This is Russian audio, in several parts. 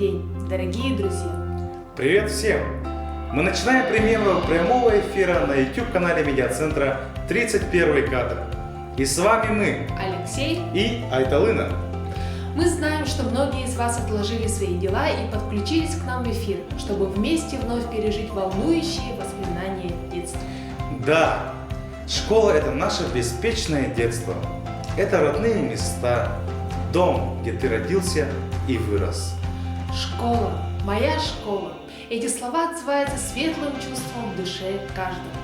день, дорогие друзья! Привет всем! Мы начинаем премьеру прямого эфира на YouTube-канале медиацентра «31 кадр». И с вами мы, Алексей и Айталына. Мы знаем, что многие из вас отложили свои дела и подключились к нам в эфир, чтобы вместе вновь пережить волнующие воспоминания детства. Да, школа – это наше беспечное детство. Это родные места, дом, где ты родился и вырос. Школа, моя школа. Эти слова отзываются светлым чувством в душе каждого.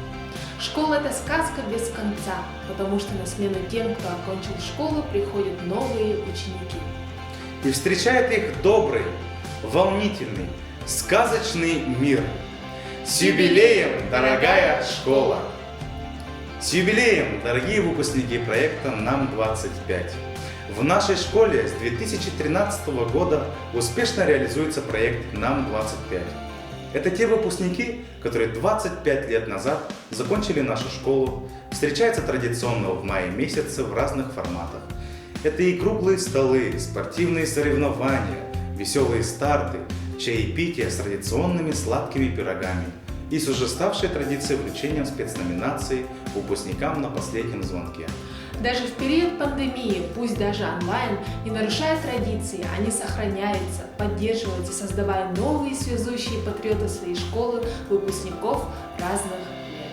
Школа – это сказка без конца, потому что на смену тем, кто окончил школу, приходят новые ученики. И встречает их добрый, волнительный, сказочный мир. С юбилеем, дорогая школа! С юбилеем, дорогие выпускники проекта «Нам-25». В нашей школе с 2013 года успешно реализуется проект «Нам-25». Это те выпускники, которые 25 лет назад закончили нашу школу, встречаются традиционно в мае месяце в разных форматах. Это и круглые столы, спортивные соревнования, веселые старты, чаепития с традиционными сладкими пирогами и с уже ставшей традицией вручением спецноминаций выпускникам на последнем звонке. Даже в период пандемии, пусть даже онлайн, не нарушая традиции, они сохраняются, поддерживаются, создавая новые связующие патриоты своей школы выпускников разных лет.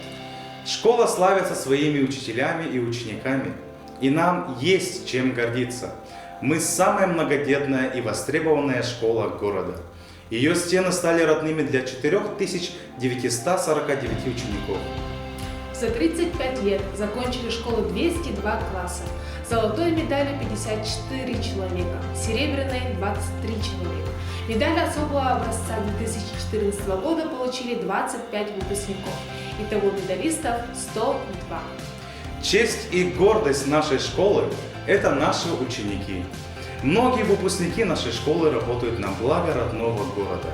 Школа славится своими учителями и учениками, и нам есть чем гордиться. Мы самая многодетная и востребованная школа города. Ее стены стали родными для 4949 учеников. За 35 лет закончили школу 202 класса, золотой медалью 54 человека, серебряной 23 человека. Медаль особого образца 2014 года получили 25 выпускников. Итого медалистов 102. Честь и гордость нашей школы – это наши ученики. Многие выпускники нашей школы работают на благо родного города.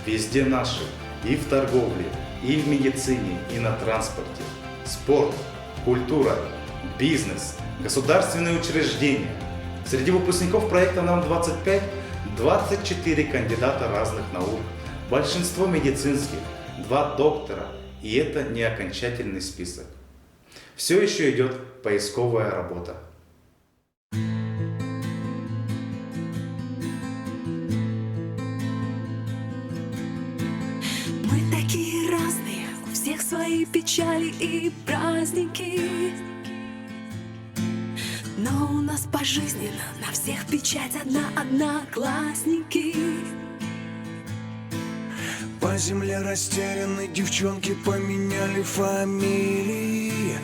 Везде наши – и в торговле, и в медицине, и на транспорте. Спорт, культура, бизнес, государственные учреждения. Среди выпускников проекта «Нам-25» 24 кандидата разных наук, большинство медицинских, 2 доктора, и это не окончательный список. Все еще идет поисковая работа. Мы такие разные, у всех свои печали и праздники. Но у нас пожизненно на всех печать одна, одноклассники. По земле растеряны девчонки поменяли фамилии.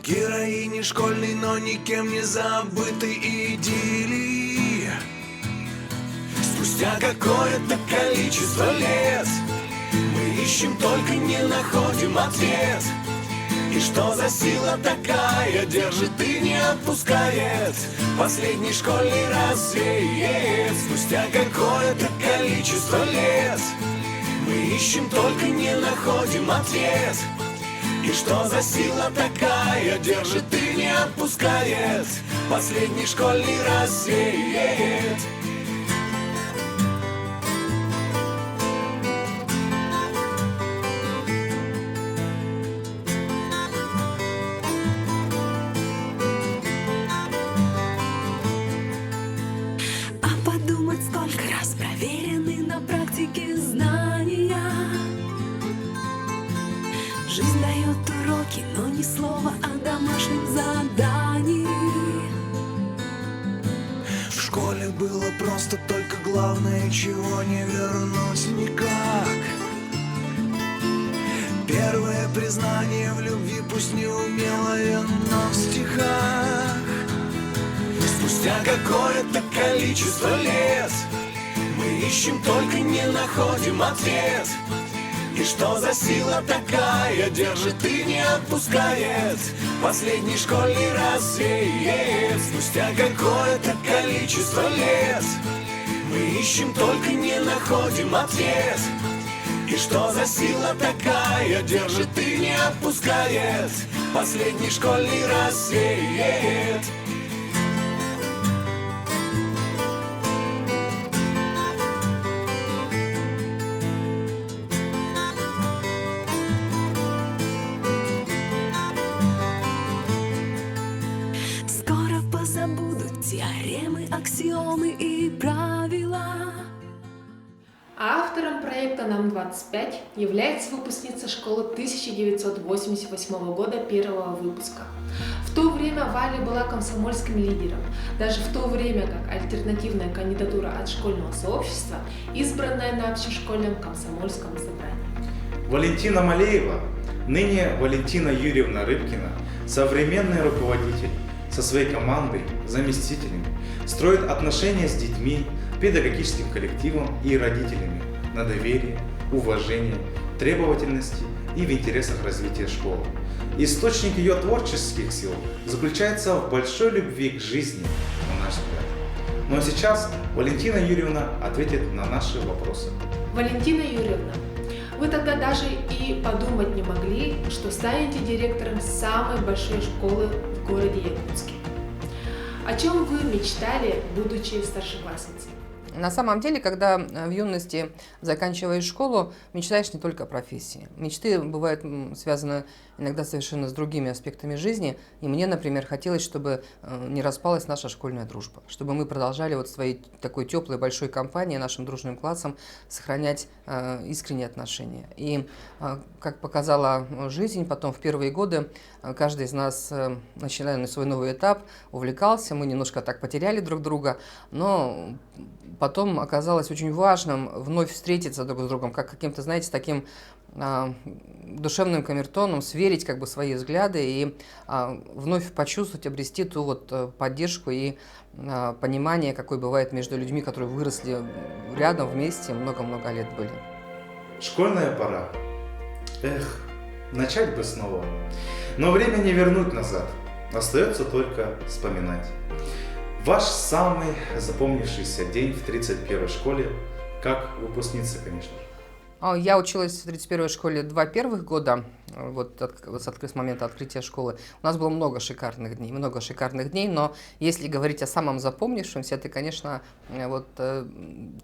Героини школьной, но никем не забытой идиллии. Спустя какое-то количество лет мы ищем, только не находим ответ. И что за сила такая держит и не отпускает? Последний школьный рассвет. Спустя какое-то количество лет мы ищем, только не находим ответ. И что за сила такая держит и не отпускает? Последний школьный рассвет. Сколько раз проверены на практике знания. Жизнь дает уроки, но ни слова о домашнем задании. В школе было просто, только главное, чего не вернуть никак. Первое признание в любви, пусть неумелое, но в стихах. Спустя какое-то количество лет мы ищем, только не находим ответ. И что за сила такая держит и не отпускает? Последний школьный рассвет. Спустя какое-то количество лет мы ищем, только не находим ответ. И что за сила такая держит и не отпускает? Последний школьный рассвет. аксиомы и правила. А автором проекта «Нам-25» является выпускница школы 1988 года первого выпуска. В то время Валя была комсомольским лидером, даже в то время как альтернативная кандидатура от школьного сообщества, избранная на общешкольном комсомольском собрании. Валентина Малеева, ныне Валентина Юрьевна Рыбкина, современный руководитель, со своей командой, заместителями, строит отношения с детьми, педагогическим коллективом и родителями на доверие, уважение, требовательности и в интересах развития школы. Источник ее творческих сил заключается в большой любви к жизни, на наш взгляд. Ну а сейчас Валентина Юрьевна ответит на наши вопросы. Валентина Юрьевна, вы тогда даже и подумать не могли, что станете директором самой большой школы в городе Якутске. О чем вы мечтали, будучи старшеклассницей? На самом деле, когда в юности заканчиваешь школу, мечтаешь не только о профессии. Мечты бывают связаны иногда совершенно с другими аспектами жизни. И мне, например, хотелось, чтобы не распалась наша школьная дружба, чтобы мы продолжали вот своей такой теплой большой компанией, нашим дружным классом сохранять искренние отношения. И как показала жизнь, потом в первые годы каждый из нас, начиная на свой новый этап, увлекался, мы немножко так потеряли друг друга, но потом оказалось очень важным вновь встретиться друг с другом, как каким-то, знаете, таким душевным камертоном, сверить как бы свои взгляды и вновь почувствовать, обрести ту вот поддержку и понимание, какое бывает между людьми, которые выросли рядом, вместе, много-много лет были. Школьная пора. Эх, начать бы снова. Но время не вернуть назад. Остается только вспоминать. Ваш самый запомнившийся день в 31-й школе, как выпускница, конечно же. Я училась в 31-й школе 2 первых года, вот с момента открытия школы. У нас было много шикарных дней, но если говорить о самом запомнившемся, это, конечно, вот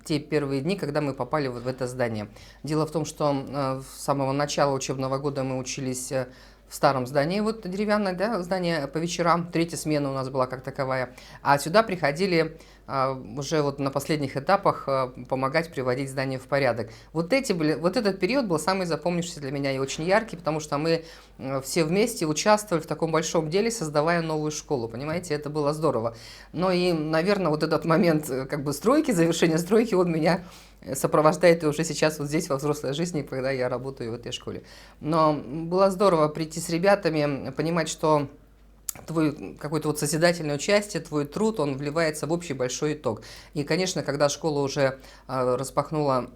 те первые дни, когда мы попали вот в это здание. Дело в том, что с самого начала учебного года мы учились в старом здании, вот деревянное, да, здание по вечерам, 3-я смена у нас была как таковая, а сюда приходили уже вот на последних этапах помогать приводить здание в порядок. Вот этот период был самый запомнившийся для меня и очень яркий, потому что мы все вместе участвовали в таком большом деле, создавая новую школу, понимаете, это было здорово. Но и, наверное, вот этот момент как бы стройки, завершения стройки, он меня сопровождает и уже сейчас вот здесь во взрослой жизни, когда я работаю в этой школе. Но было здорово прийти с ребятами, понимать, что твой какое-то вот созидательное участие, твой труд, он вливается в общий большой итог. И, конечно, когда школа уже распахнула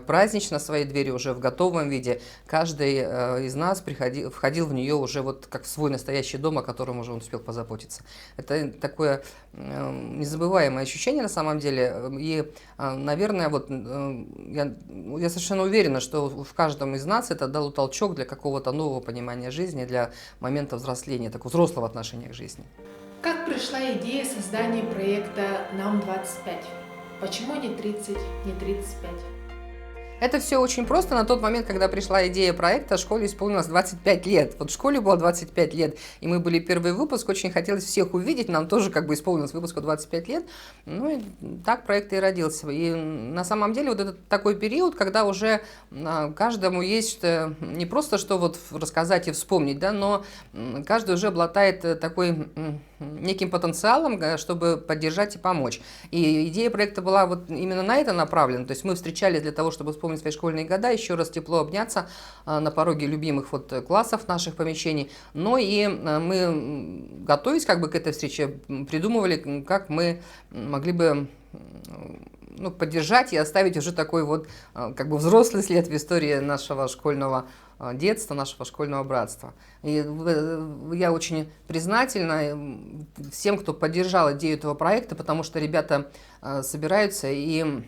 празднично свои двери уже в готовом виде, каждый из нас входил в нее уже вот как в свой настоящий дом, о котором уже он успел позаботиться. Это такое незабываемое ощущение на самом деле. И, наверное, вот я совершенно уверена, что в каждом из нас это дало толчок для какого-то нового понимания жизни, для момента взросления, такого взрослого отношения к жизни. Как пришла идея создания проекта «Нам-25»? Почему не 30, не 35? Это все очень просто. На тот момент, когда пришла идея проекта, школе исполнилось 25 лет. Вот школе было 25 лет, и мы были первый выпуск, очень хотелось всех увидеть, нам тоже как бы исполнилось выпуску 25 лет. Ну и так проект и родился. И на самом деле вот это такой период, когда уже каждому есть не просто что вот рассказать и вспомнить, да, но каждый уже обладает такой неким потенциалом, чтобы поддержать и помочь. И идея проекта была вот именно на это направлена. То есть мы встречались для того, чтобы вспомнить свои школьные года, еще раз тепло обняться на пороге любимых вот классов наших помещений. Но и мы, готовясь как бы к этой встрече, придумывали, как мы могли бы поддержать и оставить уже такой вот как бы взрослый след в истории нашего школьного детства, нашего школьного братства. И я очень признательна всем, кто поддержал идею этого проекта, потому что ребята собираются и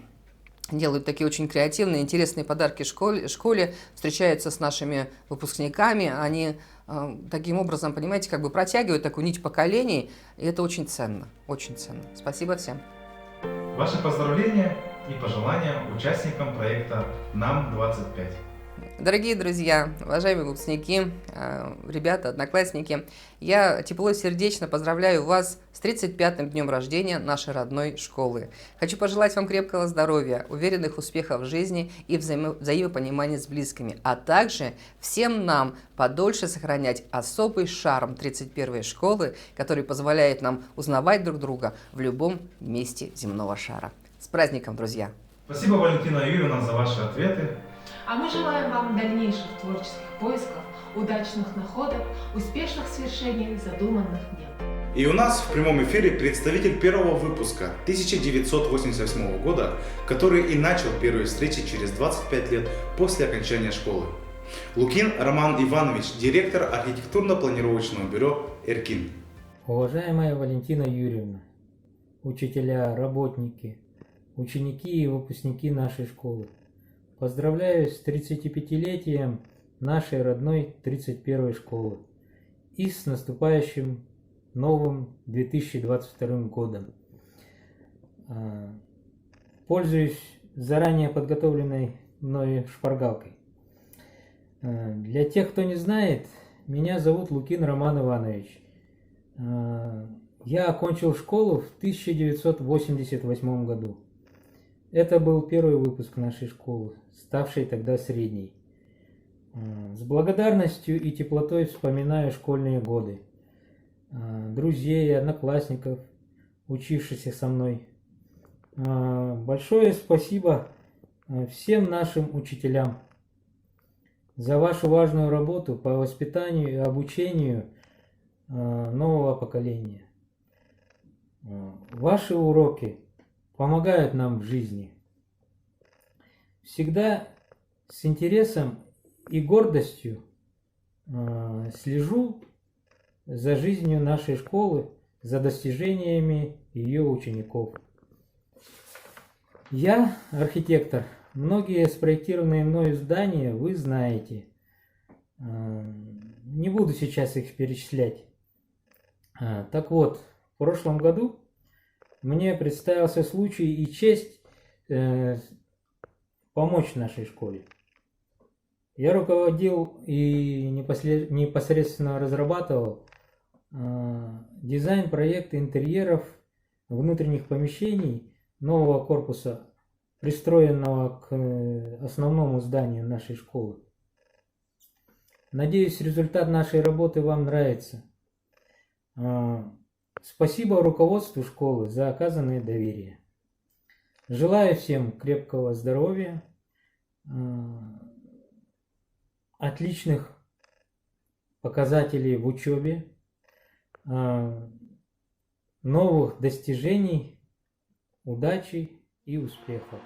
делают такие очень креативные, интересные подарки школе, встречаются с нашими выпускниками, они таким образом, понимаете, как бы протягивают такую нить поколений, и это очень ценно, очень ценно. Спасибо всем. Ваши поздравления и пожелания участникам проекта «Нам-25». Дорогие друзья, уважаемые выпускники, ребята, одноклассники, я тепло и сердечно поздравляю вас с 35-м днем рождения нашей родной школы. Хочу пожелать вам крепкого здоровья, уверенных успехов в жизни и взаимопонимания с близкими, а также всем нам подольше сохранять особый шарм 31-й школы, который позволяет нам узнавать друг друга в любом месте земного шара. С праздником, друзья! Спасибо, Валентина Юрьевна, за ваши ответы. А мы желаем вам дальнейших творческих поисков, удачных находок, успешных свершений задуманных дел. И у нас в прямом эфире представитель первого выпуска 1988 года, который и начал первые встречи через 25 лет после окончания школы. Лукин Роман Иванович, директор архитектурно-планировочного бюро «Эркин». Уважаемая Валентина Юрьевна, учителя, работники, ученики и выпускники нашей школы, поздравляю с 35-летием нашей родной 31-й школы и с наступающим новым 2022 годом. Пользуюсь заранее подготовленной мной шпаргалкой. Для тех, кто не знает, меня зовут Лукин Роман Иванович. Я окончил школу в 1988 году. Это был первый выпуск нашей школы, ставшей тогда средней. С благодарностью и теплотой вспоминаю школьные годы, друзей, одноклассников, учившихся со мной. Большое спасибо всем нашим учителям за вашу важную работу по воспитанию и обучению нового поколения. Ваши уроки помогают нам в жизни. Всегда с интересом и гордостью слежу за жизнью нашей школы, за достижениями ее учеников. Я архитектор. Многие спроектированные мною здания вы знаете. Не буду сейчас их перечислять. Так вот, в прошлом году мне представился случай и честь помочь нашей школе. Я руководил и непосредственно разрабатывал дизайн-проект интерьеров внутренних помещений нового корпуса, пристроенного к основному зданию нашей школы. Надеюсь, результат нашей работы вам нравится. Спасибо руководству школы за оказанное доверие. Желаю всем крепкого здоровья, отличных показателей в учебе, новых достижений, удачи и успехов.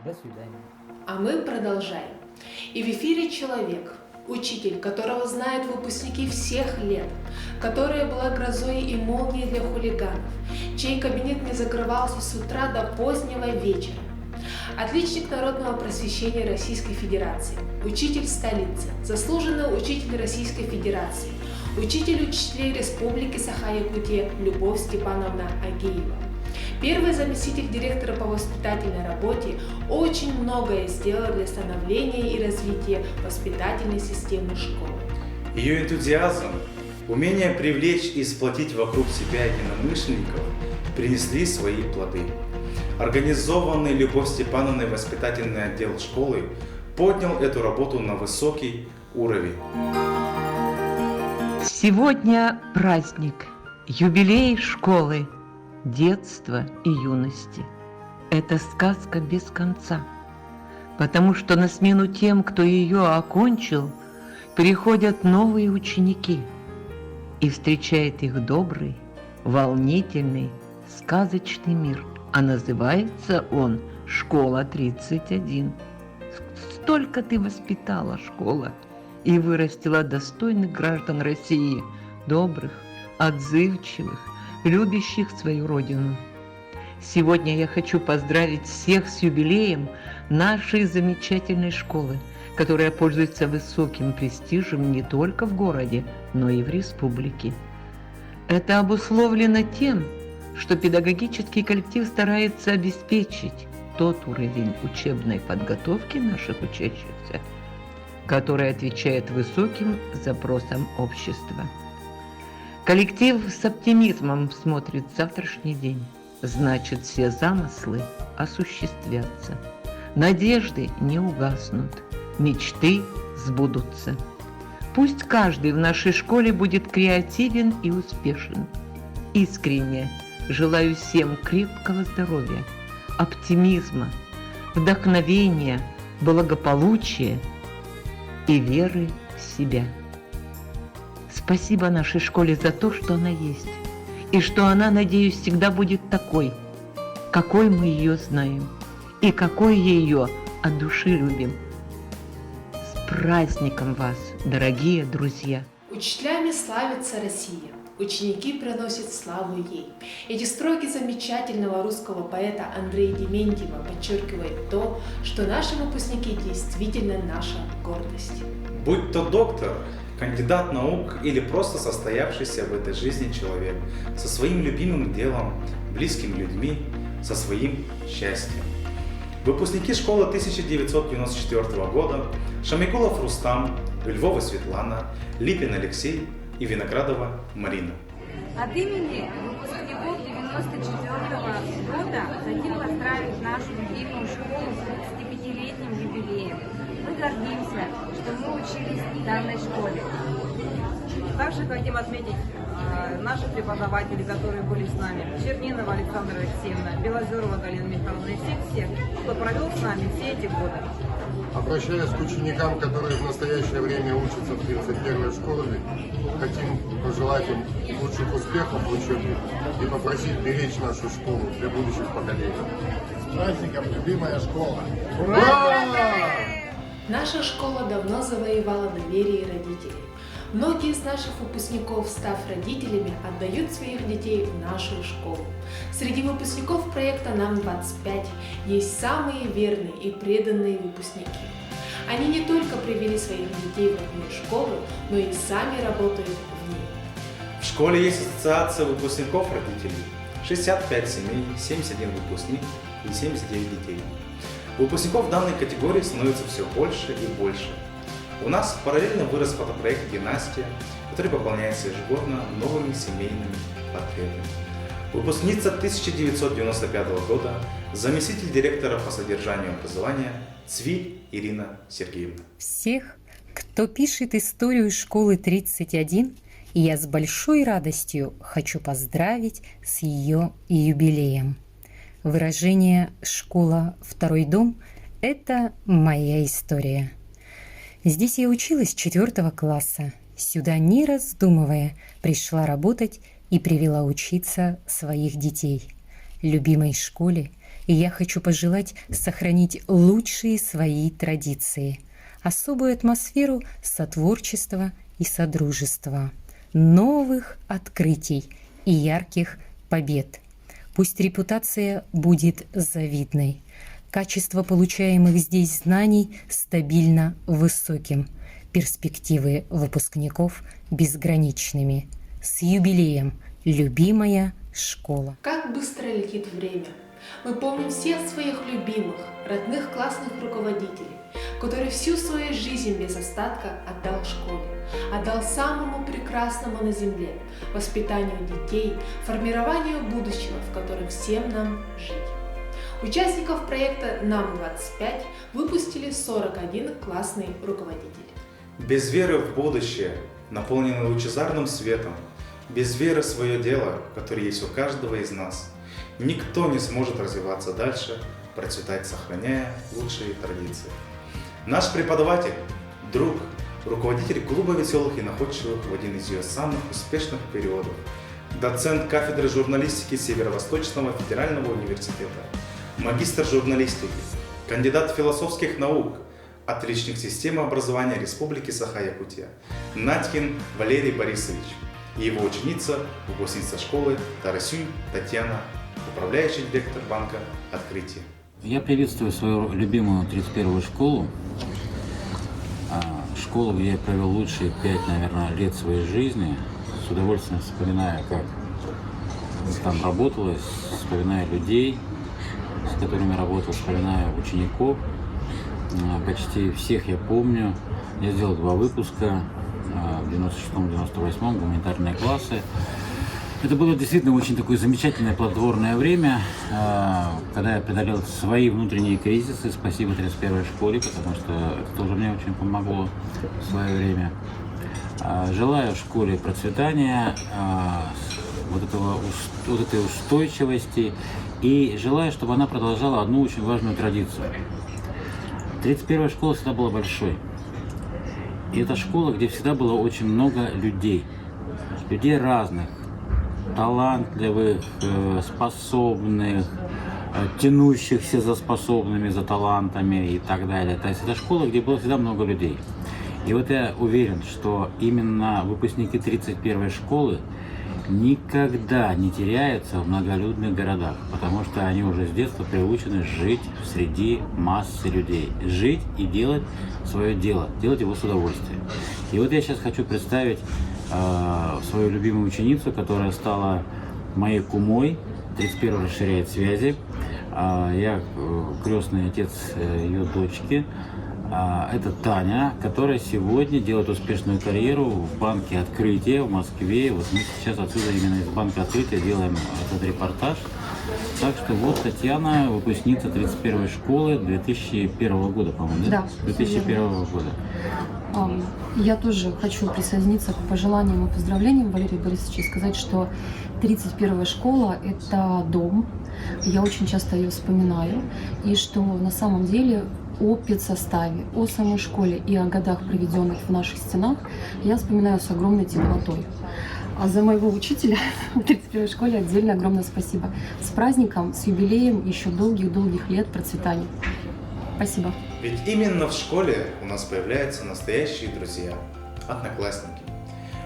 До свидания. А мы продолжаем. И в эфире человек, учитель, которого знают выпускники всех лет, которая была грозой и молнией для хулиганов, чей кабинет не закрывался с утра до позднего вечера. Отличник народного просвещения Российской Федерации, учитель столицы, заслуженный учитель Российской Федерации, учитель учителей Республики Саха-Якутия Любовь Степановна Агеева. Первый заместитель директора по воспитательной работе очень многое сделала для становления и развития воспитательной системы школы. Ее энтузиазм, умение привлечь и сплотить вокруг себя единомышленников принесли свои плоды. Организованный Любовь Степановной воспитательный отдел школы поднял эту работу на высокий уровень. Сегодня праздник, юбилей школы, детства и юности. Это сказка без конца, потому что на смену тем, кто ее окончил, приходят новые ученики, и встречает их добрый, волнительный, сказочный мир. А называется он «Школа 31». Столько ты воспитала, школа, и вырастила достойных граждан России, добрых, отзывчивых, любящих свою родину. Сегодня я хочу поздравить всех с юбилеем нашей замечательной школы, которая пользуется высоким престижем не только в городе, но и в республике. Это обусловлено тем, что педагогический коллектив старается обеспечить тот уровень учебной подготовки наших учащихся, который отвечает высоким запросам общества. Коллектив с оптимизмом смотрит в завтрашний день. Значит, все замыслы осуществятся. Надежды не угаснут, мечты сбудутся. Пусть каждый в нашей школе будет креативен и успешен. Искренне желаю всем крепкого здоровья, оптимизма, вдохновения, благополучия и веры в себя. Спасибо нашей школе за то, что она есть, и что она, надеюсь, всегда будет такой, какой мы ее знаем, и какой ее от души любим. С праздником вас, дорогие друзья! Учителями славится Россия, ученики приносят славу ей. Эти строки замечательного русского поэта Андрея Дементьева подчеркивают то, что наши выпускники действительно наша гордость. Будь то доктор, кандидат наук или просто состоявшийся в этой жизни человек со своим любимым делом, близкими людьми, со своим счастьем. Выпускники школы 1994 года Шамикулов Рустам, Львова Светлана, Липин Алексей и Виноградова Марина. От имени выпускников 1994 года хотим поздравить нашу любимую школу с 35-летним юбилеем. Мы гордимся, что мы учились в данной школе. Также хотим отметить наших преподавателей, которые были с нами. Чернинова Александра Алексеевна, Белозерова Галина Михайловна и всех, кто провел с нами все эти годы. Обращаясь к ученикам, которые в настоящее время учатся в 31-й школе, хотим пожелать им лучших успехов в учебе и попросить беречь нашу школу для будущих поколений. С праздником, любимая школа! Ура! Наша школа давно завоевала доверие родителей. Многие из наших выпускников, став родителями, отдают своих детей в нашу школу. Среди выпускников проекта «Нам-25» есть самые верные и преданные выпускники. Они не только привели своих детей в родную школу, но и сами работают в ней. В школе есть ассоциация выпускников родителей. 65 семей, 71 выпускник и 79 детей. Выпускников данной категории становится все больше и больше. У нас параллельно вырос фотопроект «Династия», который пополняется ежегодно новыми семейными портретами. Выпускница 1995 года, заместитель директора по содержанию образования Цвиль Ирина Сергеевна. Всех, кто пишет историю школы 31, я с большой радостью хочу поздравить с ее юбилеем. Выражение «школа, второй дом» – это моя история. Здесь я училась 4 класса. Сюда, не раздумывая, пришла работать и привела учиться своих детей. Любимой школе я хочу пожелать сохранить лучшие свои традиции, особую атмосферу сотворчества и содружества, новых открытий и ярких побед. Пусть репутация будет завидной. Качество получаемых здесь знаний стабильно высоким, перспективы выпускников безграничными. С юбилеем, любимая школа! Как быстро летит время! Мы помним всех своих любимых, родных классных руководителей, которые всю свою жизнь без остатка отдал школе, отдал самому прекрасному на земле, воспитанию детей, формированию будущего, в котором всем нам жить. Участников проекта «Нам-25» выпустили 41 классный руководитель. Без веры в будущее, наполненное лучезарным светом, без веры в свое дело, которое есть у каждого из нас, никто не сможет развиваться дальше, процветать, сохраняя лучшие традиции. Наш преподаватель, друг, руководитель клуба веселых и находчивых в один из ее самых успешных периодов, доцент кафедры журналистики Северо-Восточного федерального университета, магистр журналистики, кандидат философских наук, отличник системы образования Республики Саха-Якутия Натькин Валерий Борисович и его ученица, выпускница школы Тарасюнь Татьяна, управляющий директор банка «Открытие». Я приветствую свою любимую 31-ю школу. Школу, где я провел лучшие 5, наверное, лет своей жизни. С удовольствием вспоминаю, как там работалось, вспоминаю людей, с которыми работал, вспоминаю учеников. почти всех я помню. Я сделал 2 выпуска в 96-98 гуманитарные классы. Это было действительно очень такое замечательное плодотворное время, когда я преодолел свои внутренние кризисы. Спасибо 31-й школе, потому что это тоже мне очень помогло в свое время. Желаю школе процветания, вот этой устойчивости, и желаю, чтобы она продолжала одну очень важную традицию. 31-я школа всегда была большой. И это школа, где всегда было очень много людей разных, талантливых, способных, тянущихся за способными, за талантами и так далее. То есть это школа, где было всегда много людей. И вот я уверен, что именно выпускники 31-й школы никогда не теряются в многолюдных городах, потому что они уже с детства приучены жить среди массы людей. Жить и делать свое дело, делать его с удовольствием. И вот я сейчас хочу представить свою любимую ученицу, которая стала моей кумой. 31-й расширяет связи. Я крестный отец ее дочки. Это Таня, которая сегодня делает успешную карьеру в банке Открытие в Москве. Вот мы сейчас отсюда именно из банка Открытия делаем этот репортаж. Так что вот Татьяна, выпускница 31-й школы 2001 года, по-моему, да? Да, 2001 года. Я тоже хочу присоединиться к пожеланиям и поздравлениям Валерия Борисовича и сказать, что 31-я школа – это дом. Я очень часто ее вспоминаю. И что на самом деле о педсоставе, о самой школе и о годах, проведенных в наших стенах, я вспоминаю с огромной теплотой. А за моего учителя в 31-й школе отдельно огромное спасибо. С праздником, с юбилеем, еще долгих-долгих лет процветания. Спасибо. Ведь именно в школе у нас появляются настоящие друзья, одноклассники.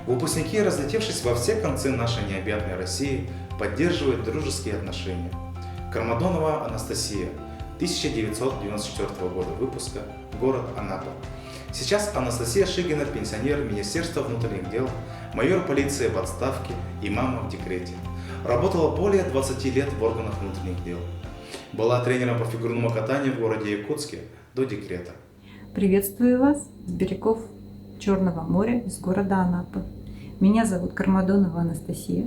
Выпускники, разлетевшись во все концы нашей необъятной России, поддерживают дружеские отношения. Кармадонова Анастасия, 1994 года выпуска, город Анапа. Сейчас Анастасия Шигина, пенсионер Министерства внутренних дел, майор полиции в отставке и мама в декрете. Работала более 20 лет в органах внутренних дел. Была тренером по фигурному катанию в городе Якутске до декрета. Приветствую вас с берегов Черного моря из города Анапы. Меня зовут Кармадонова Анастасия.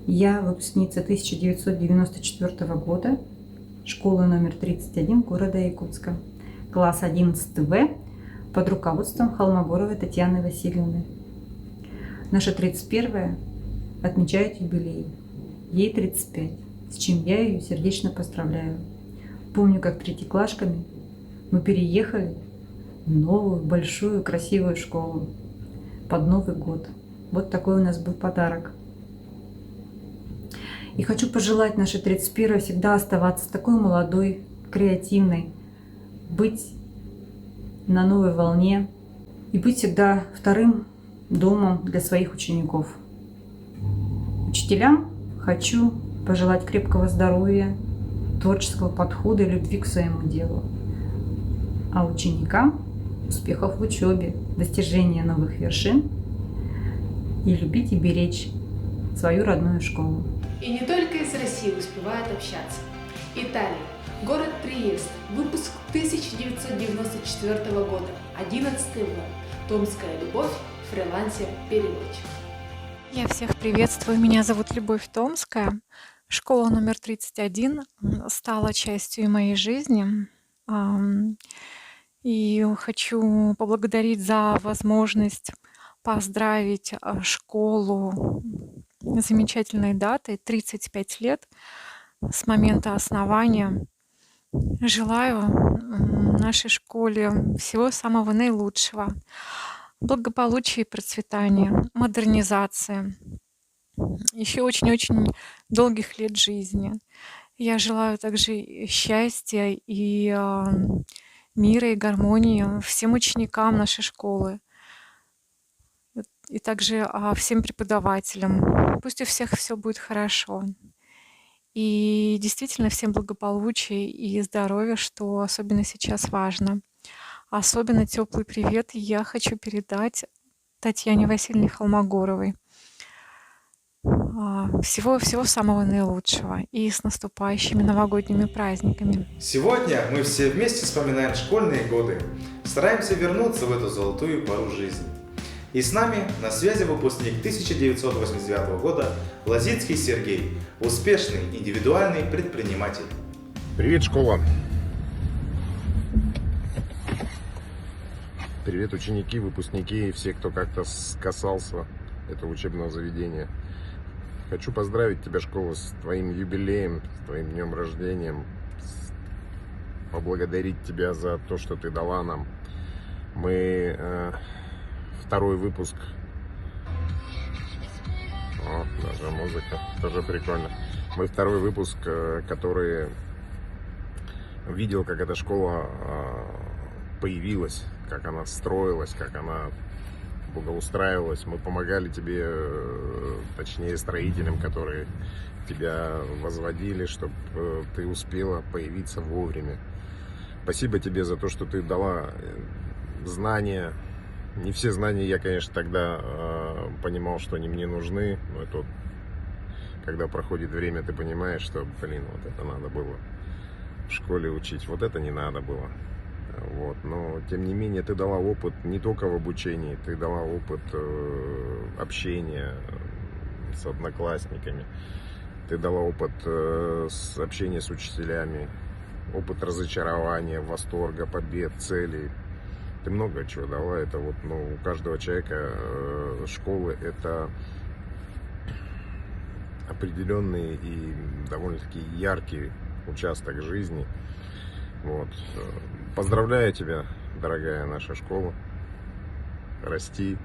Я выпускница 1994 года, школы номер 31 города Якутска, класс 11В, под руководством Холмогоровой Татьяны Васильевны. Наша 31-я отмечает юбилей. Ей 35, с чем я ее сердечно поздравляю. Помню, как третьеклашками мы переехали в новую, большую, красивую школу под Новый год. Вот такой у нас был подарок. И хочу пожелать нашей 31-й всегда оставаться такой молодой, креативной, быть на новой волне и быть всегда вторым домом для своих учеников. Учителям хочу пожелать крепкого здоровья, творческого подхода и любви к своему делу. А ученикам успехов в учебе, достижения новых вершин и любить и беречь свою родную школу. И не только из России успевают общаться. Италия, город Триест, выпуск 1994 года, 11 В, Томская любовь, фрилансер-переводчик. Я всех приветствую, меня зовут Любовь Томская. Школа номер 31 стала частью моей жизни. И хочу поблагодарить за возможность поздравить школу замечательной датой, 35 лет с момента основания. Желаю нашей школе всего самого наилучшего, благополучия и процветания, модернизации, еще очень-очень долгих лет жизни. Я желаю также счастья и мира и гармонии всем ученикам нашей школы и также всем преподавателям. Пусть у всех все будет хорошо. И действительно всем благополучия и здоровья, что особенно сейчас важно. Особенно теплый привет я хочу передать Татьяне Васильевне Холмогоровой. Всего самого наилучшего и с наступающими новогодними праздниками. Сегодня мы все вместе вспоминаем школьные годы, стараемся вернуться в эту золотую пору жизни. И с нами на связи выпускник 1989 года Лазицкий Сергей, успешный индивидуальный предприниматель. Привет, школа! Привет, ученики, выпускники и все, кто как-то касался этого учебного заведения. Хочу поздравить тебя, школа, с твоим юбилеем, с твоим днем рождения, поблагодарить тебя за то, что ты дала нам. Мы второй выпуск. О, даже музыка, тоже прикольно. Мы второй выпуск, который видел, как эта школа появилась, как она строилась, как она благоустраивалась. Мы помогали тебе, точнее строителям, которые тебя возводили, чтобы ты успела появиться вовремя. Спасибо тебе за то, что ты дала знания. Не все знания я, конечно, тогда понимал, что они мне нужны. Но это вот, когда проходит время, ты понимаешь, что, блин, вот это надо было в школе учить, вот это не надо было. Вот. Но, тем не менее, ты дала опыт не только в обучении, ты дала опыт общения с одноклассниками, ты дала опыт общения с учителями, опыт разочарования, восторга, побед, целей. Ты много чего дала. Это вот, ну, у каждого человека школы это определенный и довольно-таки яркий участок жизни. Вот. Поздравляю тебя, дорогая наша школа. Расти.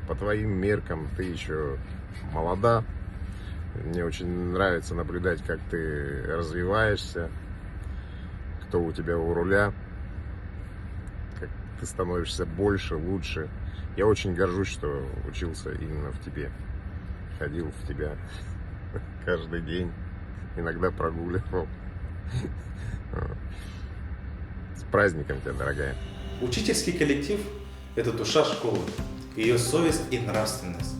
По твоим меркам ты еще молода. Мне очень нравится наблюдать, как ты развиваешься, кто у тебя у руля, как ты становишься больше, лучше. Я очень горжусь, что учился именно в тебе. Ходил в тебя каждый день, иногда прогуливал. С праздником тебя, дорогая. Учительский коллектив – это душа школы, ее совесть и нравственность.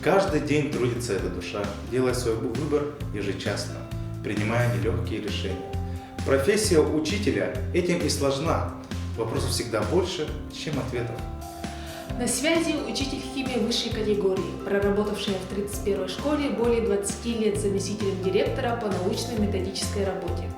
Каждый день трудится эта душа, делая свой выбор ежечасно, принимая нелегкие решения. Профессия учителя этим и сложна. Вопросов всегда больше, чем ответов. На связи учитель химии высшей категории, проработавшая в 31-й школе более 20 лет заместителем директора по научно-методической работе.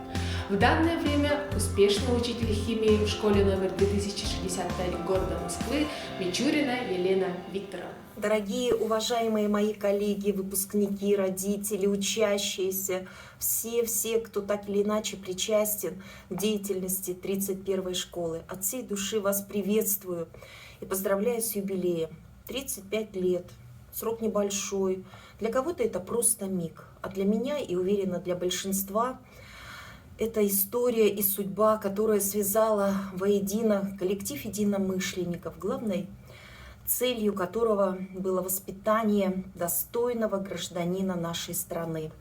В данное время успешный учитель химии в школе номер 2065 города Москвы Мичурина Елена Викторовна. Дорогие, уважаемые мои коллеги, выпускники, родители, учащиеся, все, кто так или иначе причастен к деятельности 31-й школы, от всей души вас приветствую и поздравляю с юбилеем. 35 лет, срок небольшой, для кого-то это просто миг, а для меня и, уверена, для большинства это история и судьба, которая связала воедино коллектив единомышленников, главной целью которого было воспитание достойного гражданина нашей страны.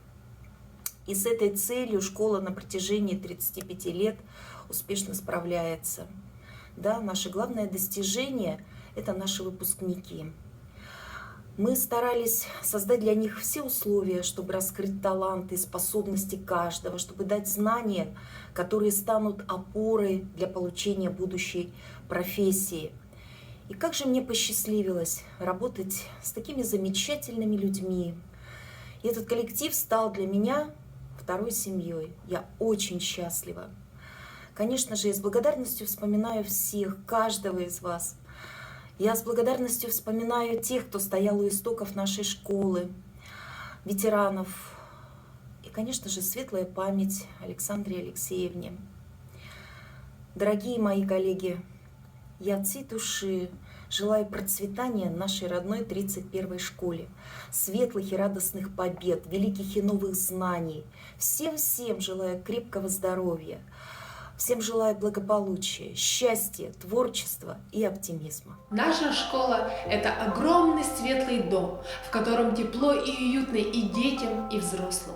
И с этой целью школа на протяжении 35 лет успешно справляется. Да, наше главное достижение – это наши выпускники. Мы старались создать для них все условия, чтобы раскрыть таланты и способности каждого, чтобы дать знания, которые станут опорой для получения будущей профессии. И как же мне посчастливилось работать с такими замечательными людьми. И этот коллектив стал для меня второй семьей. Я очень счастлива. Конечно же, я с благодарностью вспоминаю всех, каждого из вас. Я с благодарностью вспоминаю тех, кто стоял у истоков нашей школы, ветеранов. И, конечно же, светлая память Александре Алексеевне. Дорогие мои коллеги, я от всей души желаю процветания нашей родной 31-й школе, светлых и радостных побед, великих и новых знаний. Всем желаю крепкого здоровья. Всем желаю благополучия, счастья, творчества и оптимизма. Наша школа – это огромный светлый дом, в котором тепло и уютно и детям, и взрослым.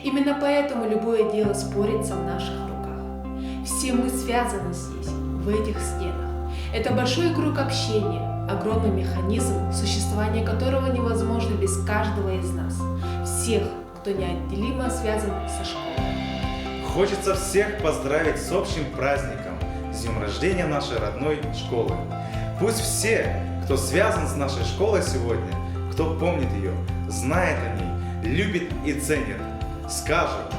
Именно поэтому любое дело спорится в наших руках. Все мы связаны здесь, в этих стенах. Это большой круг общения, огромный механизм, существование которого невозможно без каждого из нас, всех, кто неотделимо связан со школой. Хочется всех поздравить с общим праздником, с днем рождения нашей родной школы. Пусть все, кто связан с нашей школой сегодня, кто помнит ее, знает о ней, любит и ценит, скажут: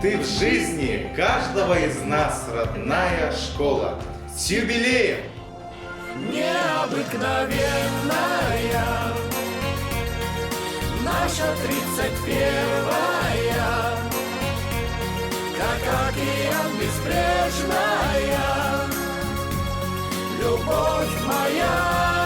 ты в жизни каждого из нас родная школа. С юбилеем! Необыкновенная наша 31-я, как океан безбрежная, любовь моя.